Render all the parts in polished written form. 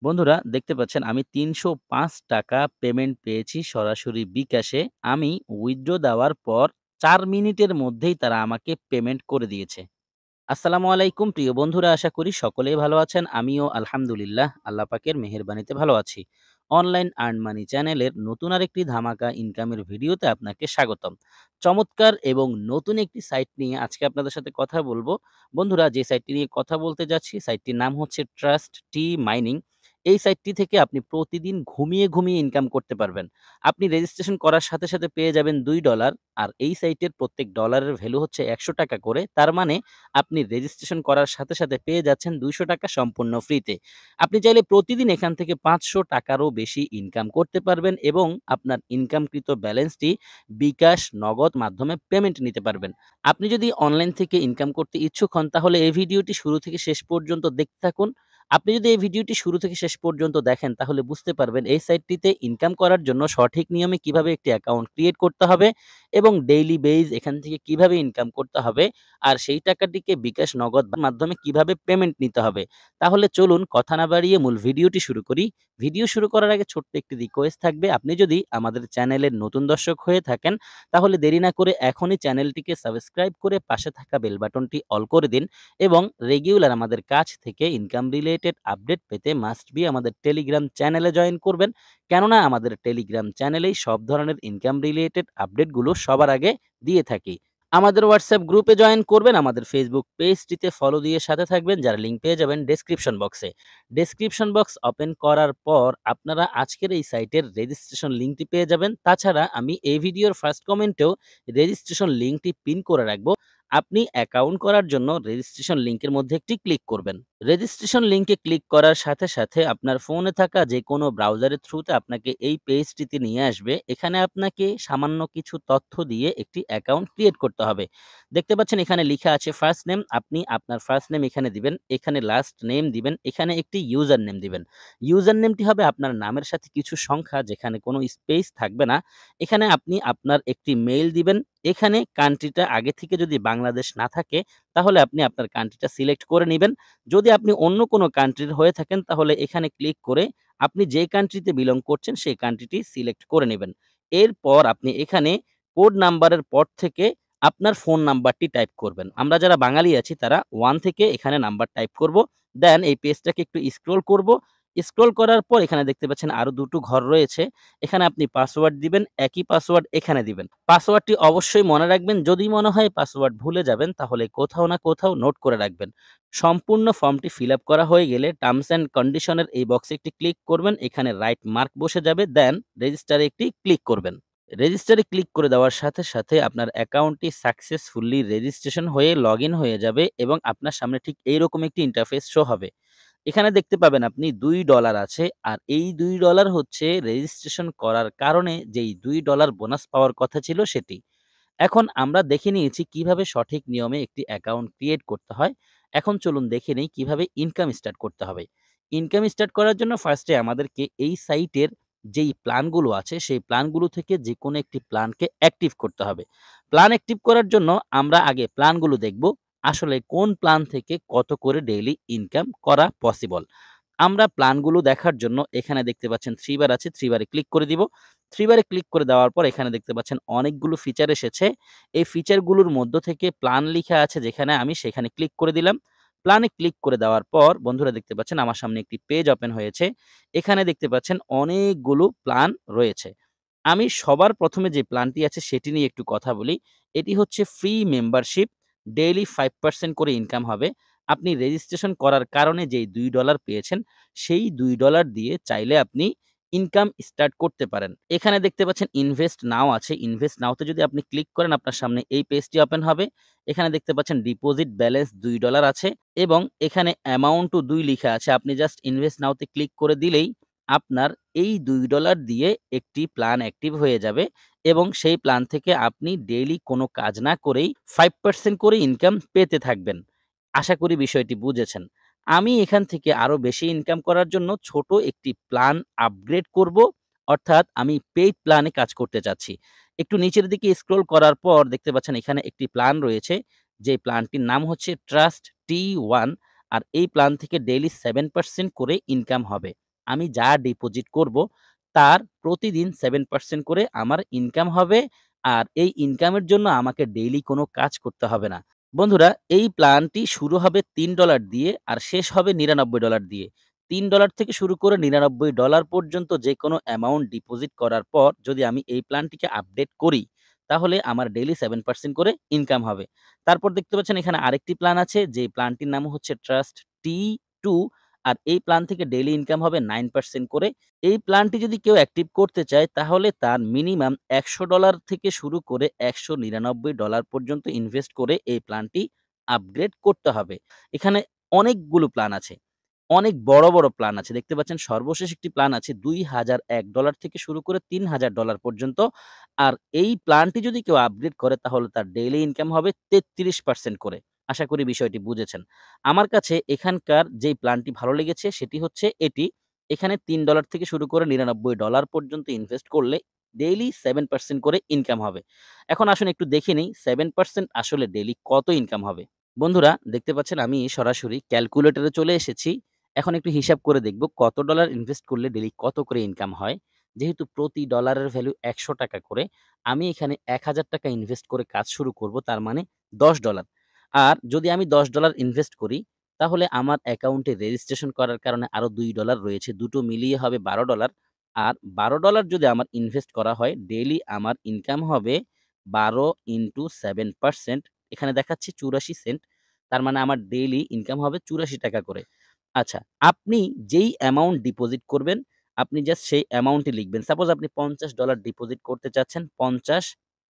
বন্ধুরা দেখতে পাচ্ছেন আমি ৳৩০৫ পেমেন্ট পেয়েছি সরাসরি বিকাশে। আমি উইথড্র দেওয়ার পর ৪ মিনিটের মধ্যেই তারা আমাকে পেমেন্ট করে দিয়েছে। আসসালামু আলাইকুম প্রিয় বন্ধুরা, আশা করি সকলেই ভালো আছেন। আমিও আলহামদুলিল্লাহ আল্লাহ পাকের মেহেরবানিতে ভালো আছি। অনলাইন আর্ন মানি চ্যানেলের নতুন আরেকটি ধামাকা ইনকামের ভিডিওতে আপনাকে স্বাগতম। চমৎকার এবং নতুন একটি সাইট নিয়ে আজকে আপনাদের সাথে কথা বলবো। বন্ধুরা, যে সাইটটি নিয়ে কথা বলতে যাচ্ছি সাইটটির নাম হচ্ছে ট্রাস্ট টি মাইনিং। এই সাইটটি থেকে আপনি প্রতিদিন ঘুমিয়ে ইনকাম করতে পারবেন। আপনি রেজিস্ট্রেশন করার সাথে পেয়ে যাবেন $2। আর এই সাইটের প্রত্যেক ডলারের ভ্যালু হচ্ছে ৳১০০ করে। তার মানে আপনি রেজিস্ট্রেশন করার সাথে পেয়ে যাচ্ছেন ৳২০০ সম্পূর্ণ ফ্রিতে। আপনি চাইলে প্রতিদিন এখান থেকে ৳৫০০ বেশি ইনকাম করতে পারবেন এবং আপনার ইনকামকৃত ব্যালেন্সটি বিকাশ, নগদ মাধ্যমে পেমেন্ট নিতে পারবেন। আপনি যদি অনলাইন থেকে ইনকাম করতে ইচ্ছুক হন তাহলে এই ভিডিওটি শুরু থেকে শেষ পর্যন্ত দেখতে থাকুন। আপনি যদি এই ভিডিওটি শুরু থেকে শেষ পর্যন্ত দেখেন তাহলে বুঝতে পারবেন এই সাইটটিতে ইনকাম করার জন্য সঠিক নিয়মে কিভাবে একটি অ্যাকাউন্ট ক্রিয়েট করতে হবে এবং ডেইলি বেইজ এখান থেকে কিভাবে ইনকাম করতে হবে, আর সেই টাকাটিকে বিকাশ, নগদ মাধ্যমে কিভাবে পেমেন্ট নিতে হবে। তাহলে চলুন কথা না বাড়িয়ে মূল ভিডিওটি শুরু করি। ভিডিও শুরু করার আগে ছোট্ট একটি রিকোয়েস্ট থাকবে। আপনি যদি আমাদের চ্যানেলের নতুন দর্শক হয়ে থাকেন তাহলে দেরি না করে এখনই চ্যানেলটিকে সাবস্ক্রাইব করে পাশে থাকা বেল বাটনটি অল করে দিন এবং রেগুলার আমাদের কাছ থেকে ইনকাম রিলেটেড আপডেট পেতে মাস্ট বি আমাদের টেলিগ্রাম চ্যানেলে জয়েন করবেন। কেননা আমাদের টেলিগ্রাম চ্যানেলেই সব ধরনের ইনকাম রিলেটেড আপডেটগুলো সবার আগে দিয়ে থাকি। আমাদের হোয়াটসঅ্যাপ গ্রুপে জয়েন করবেন, আমাদের ফেসবুক পেজটিতে ফলো দিয়ে সাথে থাকবেন, যার লিঙ্ক পেয়ে যাবেন ডেসক্রিপশন বক্সে। ডেসক্রিপশন বক্স ওপেন করার পর আপনারা আজকের এই সাইটের রেজিস্ট্রেশন লিঙ্কটি পেয়ে যাবেন। তাছাড়া আমি এই ভিডিওর ফার্স্ট কমেন্টেও রেজিস্ট্রেশন লিঙ্কটি পিন করে রাখবো। আপনি অ্যাকাউন্ট করার জন্য রেজিস্ট্রেশন লিঙ্কের মধ্যে একটি ক্লিক করবেন। রেজিস্ট্রেশন লিঙ্কে ক্লিক করার সাথে আপনার ফোনে থাকা যেকোনো ব্রাউজারের থ্রুতে আপনাকে এই পেজটিতে নিয়ে আসবে। এখানে আপনাকে সামান্য কিছু তথ্য দিয়ে একটি অ্যাকাউন্ট ক্রিয়েট করতে হবে। দেখতে পাচ্ছেন এখানে লিখা আছে ফার্স্ট নেম, আপনি আপনার ফার্স্ট নেম এখানে দিবেন, এখানে লাস্ট নেম দিবেন, এখানে একটি ইউজার নেম দিবেন। ইউজার নেমটি হবে আপনার নামের সাথে কিছু সংখ্যা, যেখানে কোনো স্পেস থাকবে না। এখানে আপনি আপনার একটি মেইল দিবেন। এখানে কান্ট্রিটা আগে থেকে যদি বাংলাদেশ না থাকে তাহলে আপনি আপনার কান্ট্রিটা সিলেক্ট করে নিবেন। যদি আপনি অন্য কোনো কান্ট্রির হয়ে থাকেন তাহলে এখানে ক্লিক করে আপনি যে কান্ট্রিতে বিলং করছেন সেই কান্ট্রিটি সিলেক্ট করে নেবেন। এরপর আপনি এখানে কোড নাম্বারের পর থেকে আপনার ফোন নাম্বারটি টাইপ করবেন। আমরা যারা বাঙালি আছি তারা 1 থেকে এখানে নাম্বার টাইপ করব। দেন এই পেজটাকে একটু স্ক্রল করব। স্ক্রল করার পর এখানে দেখতে পাচ্ছেন আরো ২ টো ঘর রয়েছে। এখানে আপনি পাসওয়ার্ড দিবেন, একই পাসওয়ার্ড এখানে দিবেন। পাসওয়ার্ডটি অবশ্যই মনে রাখবেন। যদি মনে হয় পাসওয়ার্ড ভুলে যাবেন তাহলে কোথাও না কোথাও নোট করে রাখবেন। সম্পূর্ণ ফর্মটি ফিল আপ করা হয়ে গেলে টার্মস অ্যান্ড কন্ডিশন এর এই বক্সে একটি ক্লিক করবেন। এখানে রাইট মার্ক বসে যাবে। দেন রেজিস্টারে একটি ক্লিক করবেন। রেজিস্টারে ক্লিক করে দেওয়ার সাথে আপনার অ্যাকাউন্টটি সাকসেসফুলি রেজিস্ট্রেশন হয়ে লগইন হয়ে যাবে এবং আপনার সামনে ঠিক এইরকম একটি ইন্টারফেস শো হবে। এখানে দেখতে পাবেন আপনি $2 আছে। আর এই $2 হচ্ছে রেজিস্ট্রেশন করার কারণে যেই $2 বোনাস পাওয়ার কথা ছিল সেটি। এখন আমরা দেখে নিয়েছি কিভাবে সঠিক নিয়মে একটি অ্যাকাউন্ট ক্রিয়েট করতে হয়। এখন চলুন দেখে নেই কিভাবে ইনকাম স্টার্ট করতে হবে। ইনকাম স্টার্ট করার জন্য ফার্স্টে আমাদেরকে এই সাইটের যেই প্ল্যানগুলো আছে সেই প্ল্যানগুলো থেকে যেকোনো একটি প্ল্যানকে অ্যাক্টিভ করতে হবে। প্ল্যান অ্যাক্টিভ করার জন্য আমরা আগে প্ল্যানগুলো দেখব। আসলে কোন প্ল্যান থেকে কত করে ডেইলি ইনকাম করা পসিবল। আমরা প্ল্যানগুলো দেখার জন্য এখানে দেখতে পাচ্ছেন 3 বার আছে, 3 বারে ক্লিক করে দিব। 3 বারে ক্লিক করে দেওয়ার পর এখানে দেখতে পাচ্ছেন অনেকগুলো ফিচার এসেছে। এই ফিচারগুলোর মধ্য থেকে প্ল্যান লিখা আছে যেখানে, আমি সেখানে ক্লিক করে দিলাম। প্ল্যানে ক্লিক করে দেওয়ার পর বন্ধুরা দেখতে পাচ্ছেন আমার সামনে একটি পেজ ওপেন হয়েছে। এখানে দেখতে পাচ্ছেন অনেকগুলো প্ল্যান রয়েছে। আমি সবার ১ম এ যে প্ল্যানটি আছে সেটি নিয়ে একটু কথা বলি। এটি হচ্ছে ফ্রি মেম্বারশিপ। ডেইলি 5% করে ইনকাম হবে। আপনি রেজিস্ট্রেশন করার কারণে যেই $2 পেয়েছেন, সেই $2 দিয়ে চাইলে আপনি ইনকাম স্টার্ট করতে পারেন। এখানে দেখতে পাচ্ছেন ইনভেস্ট নাও আছে। ইনভেস্ট নাও তে যদি আপনি ক্লিক করেন আপনার সামনে এই পেজটি ওপেন হবে। এখানে দেখতে পাচ্ছেন ডিপোজিট ব্যালেন্স $2 আছে এবং এখানে অ্যামাউন্ট ও 2 লিখা আছে। আপনি জাস্ট ইনভেস্ট নাও তে ক্লিক করে দিলেই আপনার এই $2 দিয়ে একটি প্ল্যান অ্যাক্টিভ হয়ে যাবে এবং সেই প্ল্যান থেকে আপনি ডেইলি কোনো কাজ না করেই 5% করে ইনকাম পেতে থাকবেন। আশা করি বিষয়টি বুঝেছেন। আমি এখান থেকে আরো বেশি ইনকাম করার জন্য ছোট একটি প্ল্যান আপগ্রেড করব। অর্থাৎ আমি পেইড প্ল্যানে কাজ করতে চাচ্ছি। একটু নিচের দিকে স্ক্রল করার পর দেখতে পাচ্ছেন এখানে একটি প্ল্যান রয়েছে। যে প্ল্যানটির নাম হচ্ছে ট্রাস্ট T1। আর এই প্ল্যান থেকে ডেইলি 7% করে ইনকাম হবে। আমি যা ডিপোজিট করব তার প্রতিদিন 7% করে আমার ইনকাম হবে। আর এই ইনকামের জন্য আমাকে ডেইলি কোনো কাজ করতে হবে না। বন্ধুরা, এই প্ল্যানটি শুরু হবে $3 দিয়ে আর শেষ হবে $99 দিয়ে। $3 থেকে শুরু করে $99 পর্যন্ত যেকোনো অ্যামাউন্ট ডিপোজিট করার পর যদি আমি এই প্ল্যানটিকে আপডেট করি, তাহলে আমার ডেইলি 7% করে ইনকাম হবে। তারপর দেখতে পাচ্ছেন এখানে আরেকটি প্ল্যান আছে, যে প্ল্যানটির নাম হচ্ছে ট্রাস্ট T2, আর এই প্ল্যান থেকে ডেইলি ইনকাম হবে 9% করে। এই প্ল্যানটি যদি কেউ অ্যাক্টিভ করতে চায় তাহলে তার মিনিমাম $100 থেকে শুরু করে $199 পর্যন্ত ইনভেস্ট করে এই প্ল্যানটি আপগ্রেড করতে হবে। এখানে অনেকগুলো প্ল্যান আছে। অনেক বড় প্ল্যান আছে। দেখতে পাচ্ছেন সর্বশেষ একটি প্ল্যান আছে $2001 থেকে শুরু করে $3000 পর্যন্ত। আর এই প্ল্যানটি যদি কেউ আপগ্রেড করে তাহলে তার ডেইলি ইনকাম হবে 33% করে। আশা করি বিষয়টি বুঝেছেন। আমার কাছে এখানকার যেই প্ল্যানটি ভালো লেগেছে সেটি হচ্ছে এটি। এখানে $3 থেকে শুরু করে $99 পর্যন্ত ইনভেস্ট করলে ডেইলি 7% করে ইনকাম হবে। এখন আসুন একটু দেখে নেই 7% আসলে ডেইলি কত ইনকাম হবে। বন্ধুরা, দেখতে পাচ্ছেন আমি সরাসরি ক্যালকুলেটরে চলে এসেছি। এখন একটু হিসাব করে দেখব কত ডলার ইনভেস্ট করলে ডেইলি কত করে ইনকাম হয়। যেহেতু প্রতি ডলারের ভ্যালু ৳১০০ করে, আমি এখানে ৳১,০০০ ইনভেস্ট করে কাজ শুরু করব, তার মানে $10। আর যদি আমি $10 ইনভেস্ট করি তাহলে আমার অ্যাকাউন্টে রেজিস্ট্রেশন করার কারণে আরো $2 রয়েছে। দুটো মিলিয়ে হবে $12। আর $12 যদি আমার ইনভেস্ট করা হয়, ডেইলি আমার ইনকাম হবে 12 ইনটু 7%, এখানে দেখাচ্ছে ৮৪ সেন্ট। তার মানে আমার ডেইলি ইনকাম হবে ৳৮৪ করে। আচ্ছা, আপনি যেই অ্যামাউন্ট ডিপোজিট করবেন, আপনি জাস্ট সেই অ্যামাউন্টই লিখবেন। সাপোজ আপনি $50 ডিপোজিট করতে চাচ্ছেন, 50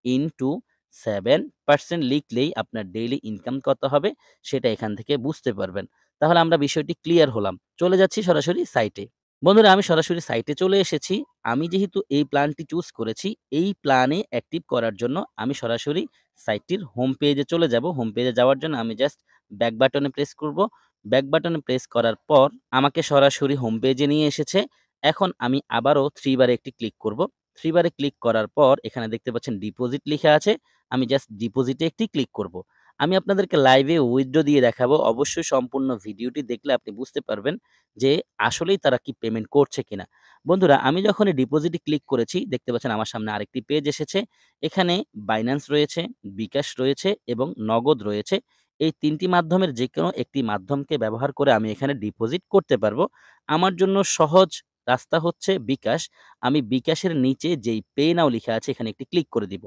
ইনটু 7% লিখলেই আপনার ডেইলি ইনকাম কত হবে সেটা এখান থেকে বুঝতে পারবেন। তাহলে আমরা বিষয়টি ক্লিয়ার হলাম। চলে যাচ্ছি সরাসরি সাইটে। বন্ধুরা, আমি সরাসরি সাইটে চলে এসেছি। আমি যেহেতু এই প্ল্যানটি চুজ করেছি, এই প্ল্যানে অ্যাক্টিভ করার জন্য আমি সরাসরি সাইটটির হোম পেজে চলে যাব। হোম পেজে যাওয়ার জন্য আমি জাস্ট ব্যাক বাটনে প্রেস করব। ব্যাক বাটনে প্রেস করার পর আমাকে সরাসরি হোম পেজে নিয়ে এসেছে। এখন আমি আবারও 3 বারে একটি ক্লিক করব। 3 বারে ক্লিক করার পর এখানে দেখতে পাচ্ছেন ডিপোজিট লিখা আছে। আমি জাস্ট ডিপোজিটে একটি ক্লিক করব। আমি আপনাদেরকে লাইভে উইথড্র দিয়ে দেখাবো। অবশ্যই সম্পূর্ণ ভিডিওটি দেখলে আপনি বুঝতে পারবেন যে আসলেই তারা কি পেমেন্ট করছে কিনা। বন্ধুরা, আমি যখনই ডিপোজিটে ক্লিক করেছি দেখতে পাচ্ছেন আমার সামনে আরেকটি পেজ এসেছে। এখানে বাইন্যান্স রয়েছে, বিকাশ রয়েছে এবং নগদ রয়েছে। এই ৩ টি মাধ্যমের যেকোনো একটি মাধ্যমকে ব্যবহার করে আমি এখানে ডিপোজিট করতে পারবো। আমার জন্য সহজ রাস্তা হচ্ছে বিকাশ। আমি বিকাশের নিচে যেই পে নাও লিখা আছে এখানে একটি ক্লিক করে দিব।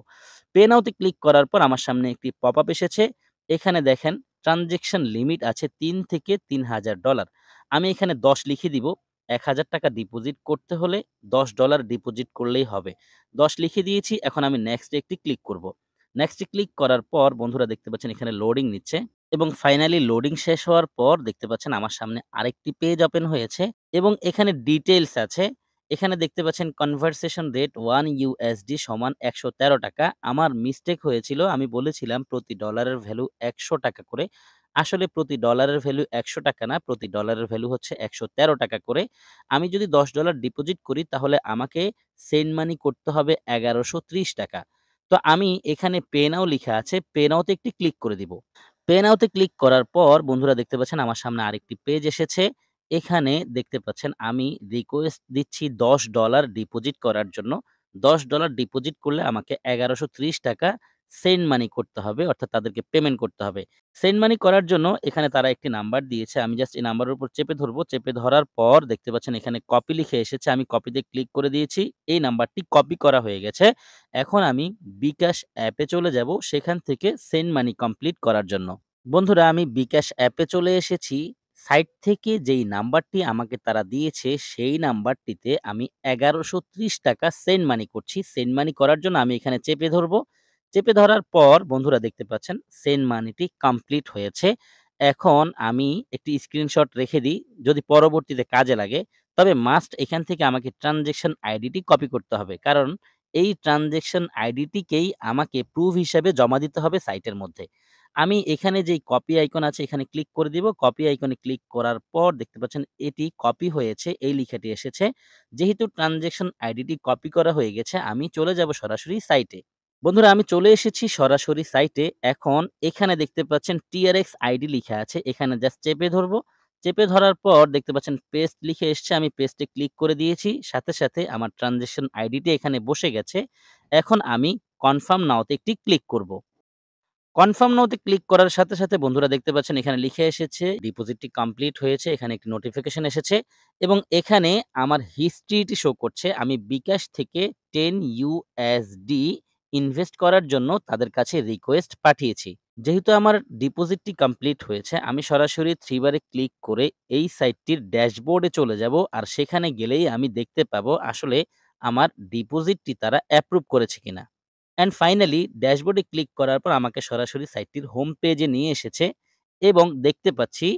পে নাওতে ক্লিক করার পর আমার সামনে একটি পপআপ এসেছে। এখানে দেখেন ট্রান্সেকশন লিমিট আছে $৩ থেকে $৩,০০০। আমি এখানে ১০ লিখে দিব। ৳১,০০০ ডিপোজিট করতে হলে $10 ডিপোজিট করলেই হবে। ১০ লিখে দিয়েছি। এখন আমি নেক্সট এ একটি ক্লিক করব। নেক্সট এ ক্লিক করার পর বন্ধুরা দেখতে পাচ্ছেন এখানে লোডিং নিচ্ছে এবং ফাইনালি লোডিং শেষ হওয়ার পর দেখতে পাচ্ছেন আমার সামনে আরেকটি পেজ ওপেন হয়েছে এবং এখানে ডিটেইলস আছে। এখানে দেখতে পাচ্ছেন কনভারসেশন রেট 1 USD সমান ৳১১৩। আমার মিস্টেক হয়েছিল। আমি বলেছিলাম প্রতি ডলারের ভ্যালু ৳১০০ করে। আসলে প্রতি ডলারের ভ্যালু ৳১০০ না, প্রতি ডলারের ভ্যালু হচ্ছে ৳১১৩ করে। আমি যদি $10 ডিপোজিট করি তাহলে আমাকে সেন্ড মানি করতে হবে ৳১১৩০। তো আমি এখানে পে নাও লিখা আছে, পে নাও তে একটি ক্লিক করে দিব। পে নাও তে ক্লিক করার পর বন্ধুরা দেখতে পাচ্ছেন আমার সামনে আরেকটি পেজ এসেছে। এখানে দেখতে পাচ্ছেন আমি রিকোয়েস্ট দিচ্ছি $10 ডিপোজিট করার জন্য। $10 ডিপোজিট করলে আমাকে ৳১১৩০ সেন্ড মানি করতে হবে, অর্থাৎ তাদেরকে পেমেন্ট করতে হবে। সেন্ড মানি করার জন্য এখানে তারা একটি নাম্বার দিয়েছে। আমি জাস্ট এই নাম্বারের উপর চেপে ধরব। চেপে ধরার পর দেখতে পাচ্ছেন এখানে কপি লিখে এসেছে। আমি কপিতে ক্লিক করে দিয়েছি। এই নাম্বারটি কপি করা হয়ে গেছে। এখন আমি বিকাশ অ্যাপে চলে যাব সেখান থেকে সেন্ড মানি কমপ্লিট করার জন্য। বন্ধুরা, আমি বিকাশ অ্যাপে চলে এসেছি। সাইট থেকে যেই নাম্বারটি আমাকে তারা দিয়েছে সেই নাম্বারটিতে আমি ৳১১৩০ সেন্ড মানি করছি। সেন্ড মানি করার জন্য আমি এখানে চেপে ধরব। চেপে ধরার পর বন্ধুরা দেখতে পাচ্ছেন সেন্ড মানিটি কমপ্লিট হয়েছে। এখন আমি একটি স্ক্রিনশট রেখে দিই যদি পরবর্তীতে কাজে লাগে। তবে মাস্ট এখান থেকে আমাকে ট্রান্সেকশন আইডিটি কপি করতে হবে। কারণ এই ট্রান্সেকশন আইডিটিকেই আমাকে প্রুফ হিসেবে জমা দিতে হবে সাইটের মধ্যে। আমি এখানে যেই কপি আইকন আছে এখানে ক্লিক করে দিব। কপি আইকনে ক্লিক করার পর দেখতে পাচ্ছেন এটি কপি হয়েছে, এই লেখাটি এসেছে। যেহেতু ট্রান্সেকশন আইডিটি কপি করা হয়ে গেছে আমি চলে যাব সরাসরি সাইটে। বন্ধুরা, আমি চলে এসেছি সরাসরি সাইটে। এখন এখানে দেখতে পাচ্ছেন TRX আইডি লিখা আছে। এখানে জাস্ট চেপে ধরব। চেপে ধরার পর দেখতে পাচ্ছেন পেস্ট লিখে এসছে। আমি পেস্টে ক্লিক করে দিয়েছি। সাথে, সাথে আমার ট্রান্সেকশন আইডিটা এখানে বসে গেছে। এখন আমি কনফার্ম নাও তে একটি ক্লিক করব। কনফার্ম নাও তে ক্লিক করার সাথে, সাথে বন্ধুরা দেখতে পাচ্ছেন এখানে লিখে এসেছে ডিপোজিটটি কমপ্লিট হয়েছে। এখানে একটি নোটিফিকেশন এসেছে এবং এখানে আমার হিস্ট্রিটি শো করছে। আমি বিকাশ থেকে 10 ইউএসডি ইনভেস্ট করার জন্য তাদের কাছে রিকোয়েস্ট পাঠিয়েছি। যেহেতু আমার ডিপোজিটটি কমপ্লিট হয়েছে, আমি সরাসরি 3 বারে ক্লিক করে এই সাইটটির ড্যাশবোর্ডে চলে যাব। আর সেখানে গেলেই আমি দেখতে পাবো আসলে আমার ডিপোজিটটি তারা অ্যাপ্রুভ করেছে কিনা। অ্যান্ড ফাইনালি ড্যাশবোর্ডে ক্লিক করার পর আমাকে সরাসরি সাইটটির হোম পেজে নিয়ে এসেছে এবং দেখতে পাচ্ছি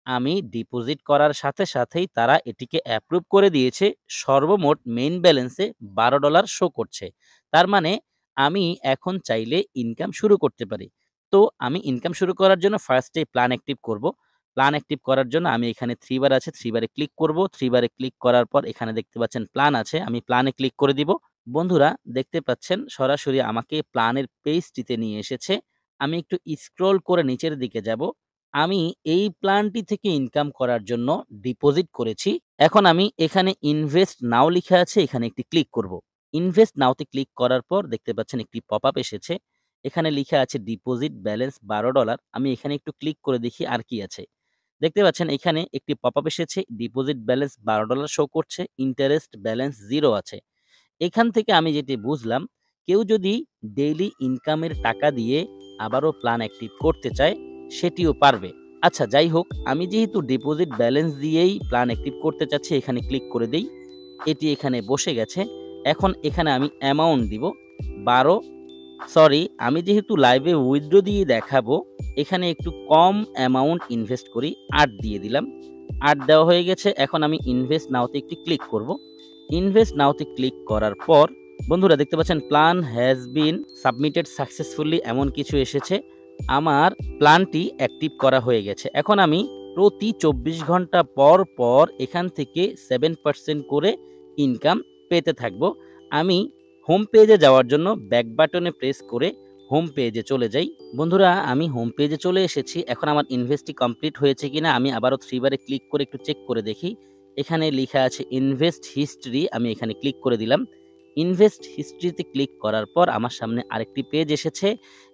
আমি ডিপোজিট করার সাথে সাথেই তারা এটিকে অ্যাপ্রুভ করে দিয়েছে। সর্বমোট মেইন ব্যালেন্সে $12 শো করছে। তার মানে আমি এখন চাইলে ইনকাম শুরু করতে পারি। তো আমি ইনকাম শুরু করার জন্য ফার্স্টে প্ল্যান অ্যাক্টিভ করব। প্ল্যান অ্যাক্টিভ করার জন্য আমি এখানে 3 বার আছে, 3 বারে ক্লিক করব। 3 বারে ক্লিক করার পর এখানে দেখতে পাচ্ছেন প্ল্যান আছে। আমি প্ল্যানে ক্লিক করে দিব। বন্ধুরা দেখতে পাচ্ছেন সরাসরি আমাকে প্ল্যানের পেজটিতে নিয়ে এসেছে। আমি একটু স্ক্রল করে নিচের দিকে যাব। আমি এই প্ল্যানটি থেকে ইনকাম করার জন্য ডিপোজিট করেছি। এখন আমি এখানে ইনভেস্ট নাও লিখা আছে, এখানে একটি ক্লিক করব। ইনভেস্ট নাওতে ক্লিক করার পর দেখতে পাচ্ছেন একটি পপআপ এসেছে। এখানে লিখা আছে ডিপোজিট ব্যালেন্স $12। আমি এখানে একটু ক্লিক করে দেখি আর কি আছে। দেখতে পাচ্ছেন এখানে একটি পপআপ এসেছে। ডিপোজিট ব্যালেন্স $12 শো করছে, ইন্টারেস্ট ব্যালেন্স 0 আছে। এখান থেকে আমি যেটি বুঝলাম, কেউ যদি ডেইলি ইনকামের টাকা দিয়ে আবারও প্ল্যান অ্যাক্টিভ করতে চায়, সেটিও পারবে। আচ্ছা যাই হোক, আমি যেহেতু ডিপোজিট ব্যালেন্স দিয়েই প্ল্যান অ্যাক্টিভ করতে চাচ্ছি, এখানে ক্লিক করে দেই। এটি এখানে বসে গেছে। এখন এখানে আমি অ্যামাউন্ট দিব 12। সরি, আমি যেহেতু লাইভে উইথড্র দিয়ে দেখাবো, এখানে একটু কম অ্যামাউন্ট ইনভেস্ট করি, 8 দিয়ে দিলাম। 8 দেওয়া হয়ে গেছে। এখন আমি ইনভেস্ট নাওতে একটি ক্লিক করব। ইনভেস্ট নাওতে ক্লিক করার পর বন্ধুরা দেখতে পাচ্ছেন plan has been submitted successfully এমন কিছু এসেছে। আমার প্ল্যানটি অ্যাক্টিভ করা হয়ে গেছে। এখন আমি প্রতি 24 ঘন্টা পর পর এখান থেকে 7% করে ইনকাম পেতে থাকবো। আমি হোম পেজে যাওয়ার জন্য ব্যাক বাটনে প্রেস করে হোম পেজে চলে যাই। বন্ধুরা আমি হোম পেজে চলে এসেছি। এখন আমার ইনভেস্টটি কমপ্লিট হয়েছে কিনা আমি আবারও 3 বারে ক্লিক করে একটু চেক করে দেখি। এখানে লিখা আছে ইনভেস্ট হিস্ট্রি, আমি এখানে ক্লিক করে দিলাম। ইনভেস্ট হিস্ট্রিতে ক্লিক করার পর আমার সামনে আরেকটি পেজ এসেছে।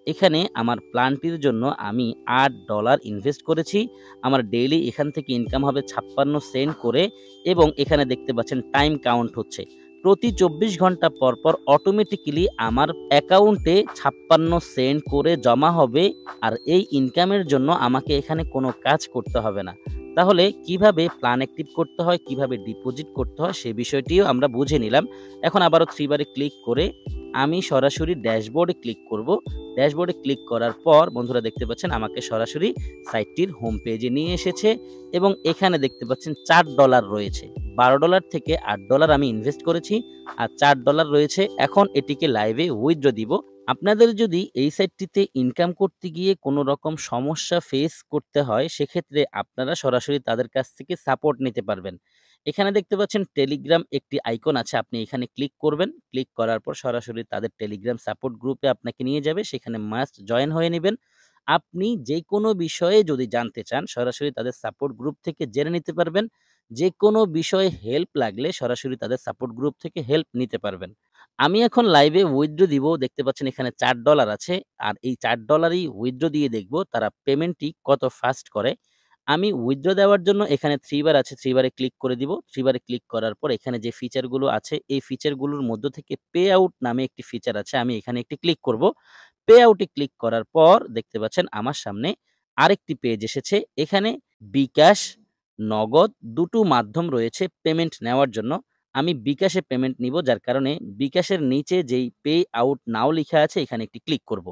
এখানে আমার প্ল্যানটির জন্য আমি $8 ইনভেস্ট করেছি। আমার ডেইলি এখান থেকে ইনকাম হবে 56 সেন্ট করে এবং এখানে দেখতে পাচ্ছেন টাইম কাউন্ট হচ্ছে। প্রতি 24 ঘন্টা পর পর অটোমেটিক্যালি আমার অ্যাকাউন্টে 56 সেন্ট করে জমা হবে। আর এই ইনকামের জন্য আমাকে এখানে কোনো কাজ করতে হবে না। তাহলে কিভাবে প্ল্যান অ্যাক্টিভ করতে হয়, কিভাবে ডিপোজিট করতে হয় সে বিষয়টিও আমরা বুঝে নিলাম। এখন আবারও 3 বারে ক্লিক করে আমি সরাসরি ড্যাশবোর্ডে ক্লিক করব। ড্যাশবোর্ডে ক্লিক করার পর বন্ধুরা দেখতে পাচ্ছেন আমাকে সরাসরি সাইটটির হোম পেজে নিয়ে এসেছে এবং এখানে দেখতে পাচ্ছেন $4 রয়েছে। $12 থেকে $8 আমি ইনভেস্ট করেছি আর $4 রয়েছে। এখন এটিকে লাইভে উইথড্র দিব। আপনাদের যদি এই সাইটটিতে ইনকাম করতে গিয়ে কোনো রকম সমস্যা ফেস করতে হয়, সেক্ষেত্রে আপনারা সরাসরি তাদের কাছ থেকে সাপোর্ট নিতে পারবেন। এখানে দেখতে পাচ্ছেন টেলিগ্রাম একটি আইকন আছে, আপনি এখানে ক্লিক করবেন। ক্লিক করার পর সরাসরি তাদের টেলিগ্রাম সাপোর্ট গ্রুপে আপনাকে নিয়ে যাবে। সেখানে মাস্ট জয়েন হয়ে নিবেন। আপনি যেকোনো বিষয়ে যদি জানতে চান, সরাসরি তাদের সাপোর্ট গ্রুপ থেকে জেনে নিতে পারবেন। যেকোনো বিষয়ে হেল্প লাগলে সরাসরি তাদের সাপোর্ট গ্রুপ থেকে হেল্প নিতে পারবেন। আমি এখন লাইভে উইথড্র দিব। দেখতে পাচ্ছেন এখানে $4 আছে। আর এই $4ই উইথড্র দিয়ে দেখব তারা পেমেন্টটি কত ফাস্ট করে। আমি উইথড্র দেওয়ার জন্য এখানে 3 বার আছে, 3 বারে ক্লিক করে দিব। 3 বারে ক্লিক করার পর এখানে যে ফিচারগুলো আছে, এই ফিচারগুলোর মধ্য থেকে পে আউট নামে একটি ফিচার আছে। আমি এখানে একটি ক্লিক করব। পে আউটে ক্লিক করার পর দেখতে পাচ্ছেন আমার সামনে আরেকটি পেজ এসেছে। এখানে বিকাশ, নগদ দুটো মাধ্যম রয়েছে পেমেন্ট নেওয়ার জন্য। আমি বিকাশে পেমেন্ট নিব, যার কারণে বিকাশের নিচে যেই পে আউট নাও লিখা আছে এখানে একটি ক্লিক করব।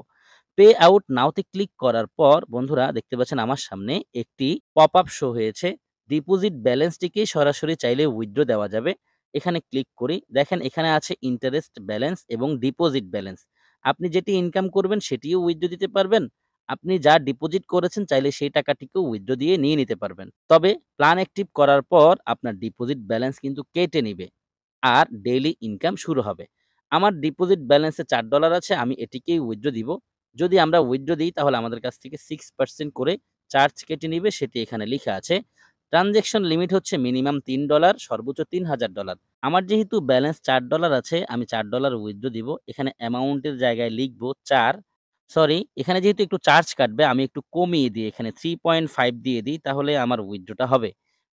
পে আউট নাওতে ক্লিক করার পর বন্ধুরা দেখতে পাচ্ছেন আমার সামনে একটি পপআপ শো হয়েছে। ডিপোজিট ব্যালেন্সটিকেই সরাসরি চাইলে উইথড্র দেওয়া যাবে। এখানে ক্লিক করি। দেখেন এখানে আছে ইন্টারেস্ট ব্যালেন্স এবং ডিপোজিট ব্যালেন্স। আপনি যেটি ইনকাম করবেন সেটিও উইথড্র দিতে পারবেন। আপনি যা ডিপোজিট করেছেন চাইলে সেই টাকাটিকেও উইথড্র দিয়ে নিয়ে নিতে পারবেন। তবে প্ল্যান অ্যাক্টিভ করার পর আপনার ডিপোজিট ব্যালেন্স কিন্তু কেটে নিবে। আর ডেইলি ইনকাম শুরু হবে। আমার ডিপোজিট ব্যালেন্সে $4 আছে, আমি এটিকেই উইথড্র দিব। যদি আমরা উইথড্র দিই তাহলে আমাদের কাছ থেকে 6% করে চার্জ কেটে নিবে, সেটি এখানে লিখা আছে। ট্রানজ্যাকশন লিমিট হচ্ছে মিনিমাম $3, সর্বোচ্চ $3000। আমার যেহেতু ব্যালেন্স $4 আছে, আমি $4 উইথড্র দিব। এখানে অ্যামাউন্টের জায়গায় লিখব ৪। সরি, এখানে যেহেতু একটু চার্জ কাটবে, আমি একটু কমিয়ে দিই, এখানে 3.5 দিয়ে দিই, তাহলে আমার উইথড্রটা হবে।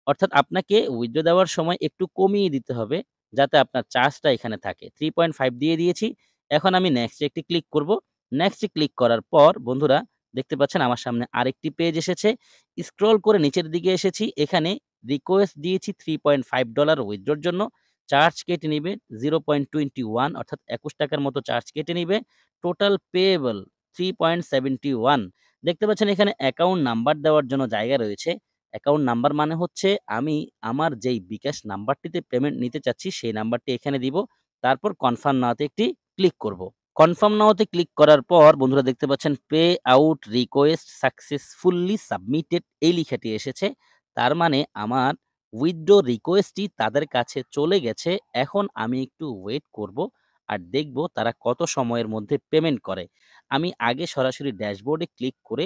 অর্থাৎ আপনাকে উইথড্র দেওয়ার সময় একটু কমিয়ে দিতে হবে, যাতে আপনার চার্জটা এখানে থাকে। 3.5 দিয়ে দিয়েছি। এখন আমি নেক্সট এ একটি ক্লিক করব। নেক্সট এ ক্লিক করার পর বন্ধুরা দেখতে পাচ্ছেন আমার সামনে আরেকটি পেজ এসেছে। স্ক্রল করে নিচের দিকে এসেছি। এখানে রিকোয়েস্ট দিয়েছি $3.5 উইথড্রর জন্য। চার্জ কেটে নিবে 0.21, অর্থাৎ ৳২১ মতো চার্জ কেটে নিবে। Total payable 3.71। দেখতে পাচ্ছেন এখানে অ্যাকাউন্ট নাম্বার দেওয়ার জন্য জায়গা রয়েছে। অ্যাকাউন্ট নাম্বার মানে হচ্ছে আমি আমার যেই বিকাশ নাম্বারটিতে পেমেন্ট নিতে চাচ্ছি সেই নাম্বারটি এখানে দিব। তারপর কনফার্ম নাওতে একটি ক্লিক করব। কনফার্ম নাওতে ক্লিক করার পর বন্ধুরা দেখতে পাচ্ছেন pay out request successfully submitted এই লেখাটি এসেছে। তার মানে আমার উইথড্র রিকোয়েস্টটি তাদের কাছে চলে গেছে। এখন আমি একটু ওয়েট করব আর দেখব তারা কত সময়ের মধ্যে পেমেন্ট করে। আমি আগে সরাসরি ড্যাশবোর্ডে ক্লিক করে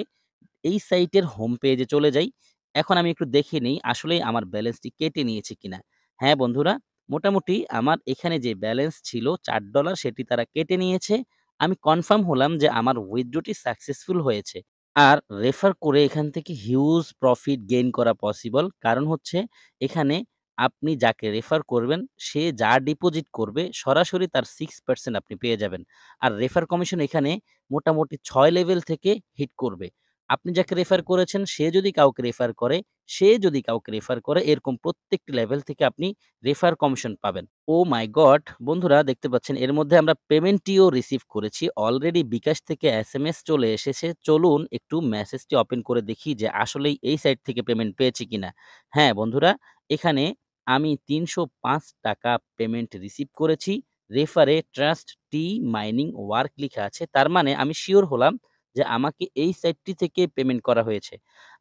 এই সাইটের হোম পেজে চলে যাই। এখন আমি একটু দেখে নেই আসলেই আমার ব্যালেন্সটি কেটে নিয়েছে কিনা। হ্যাঁ বন্ধুরা, মোটামুটি আমার এখানে যে ব্যালেন্স ছিল $4 সেটি তারা কেটে নিয়েছে। আমি কনফার্ম হলাম যে আমার উইথড্রটি সাকসেসফুল হয়েছে। আর রেফার করে এখান থেকে হিউজ প্রফিট গেইন করা পসিবল। কারণ হচ্ছে এখানে আপনি যাকে রেফার করবেন সে যা ডিপোজিট করবে সরাসরি তার 6% আপনি পেয়ে যাবেন। আর রেফার কমিশন এখানে মোটামুটি ৬ লেভেল থেকে হিট করবে। আপনি যাকে রেফার করেছেন সে যদি কাউকে রেফার করে, সে যদি কাউকে রেফার করে, এরকম প্রত্যেকটি লেভেল থেকে আপনি রেফার কমিশন পাবেন। ওহ মাই গড! বন্ধুরা দেখতে পাচ্ছেন এর মধ্যে আমরা পেমেন্টটিও রিসিভ করেছি। অলরেডি বিকাশ থেকে এসএমএস চলে এসেছে। চলুন একটু মেসেজটি ওপেন করে দেখি যে আসলেই এই সাইট থেকে পেমেন্ট পেয়েছি কিনা। হ্যাঁ বন্ধুরা, এখানে আমি ৳৩০৫ পেমেন্ট রিসিভ করেছি। রেফারে ট্রাস্ট টি মাইনিং ওয়ার্ক লিখা আছে। তার মানে আমি সিওর হলাম যে আমাকে এই সাইটটি থেকে পেমেন্ট করা হয়েছে।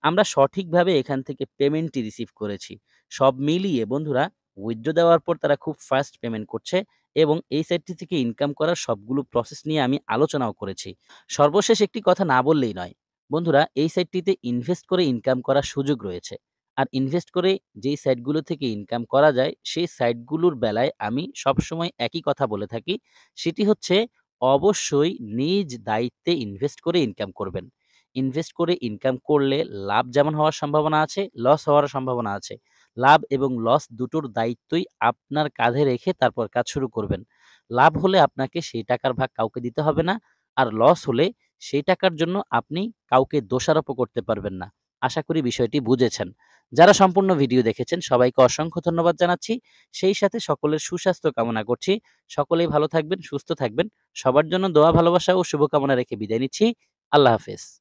আমরা সঠিকভাবে এখান থেকে পেমেন্টটি রিসিভ করেছি। সব মিলিয়ে বন্ধুরা উইথড্র দেওয়ার পর তারা খুব ফাস্ট পেমেন্ট করছে এবং এই সাইটটি থেকে ইনকাম করার সবগুলো প্রসেস নিয়ে আমি আলোচনাও করেছি। সর্বশেষ একটি কথা না বললেই নয়। বন্ধুরা এই সাইটটিতে ইনভেস্ট করে ইনকাম করার সুযোগ রয়েছে। আর ইনভেস্ট করে যেই সাইটগুলো থেকে ইনকাম করা যায় সেই সাইটগুলোর বেলায় আমি সবসময় একই কথা বলে থাকি। সেটি হচ্ছে অবশ্যই নিজ দায়িত্বে ইনভেস্ট করে ইনকাম করবেন। ইনভেস্ট করে ইনকাম করলে লাভ যেমন হওয়ার সম্ভাবনা আছে, লস হওয়ারও সম্ভাবনা আছে। লাভ এবং লস দুটোর দায়িত্বই আপনার কাঁধে রেখে তারপর কাজ শুরু করবেন। লাভ হলে আপনাকে সেই টাকার ভাগ কাউকে দিতে হবে না। আর লস হলে সেই টাকার জন্য আপনি কাউকে দোষারোপও করতে পারবেন না। আশা করি বিষয়টি বুঝেছেন। যারা সম্পূর্ণ ভিডিও দেখেছেন সবাইকে অসংখ্য ধন্যবাদ জানাচ্ছি। সেই সাথে সকলের সুস্বাস্থ্য কামনা করছি। সকলেই ভালো থাকবেন, সুস্থ থাকবেন। সবার জন্য দোয়া, ভালোবাসা ও শুভকামনা রেখে বিদায় নিচ্ছি। আল্লাহ হাফেজ।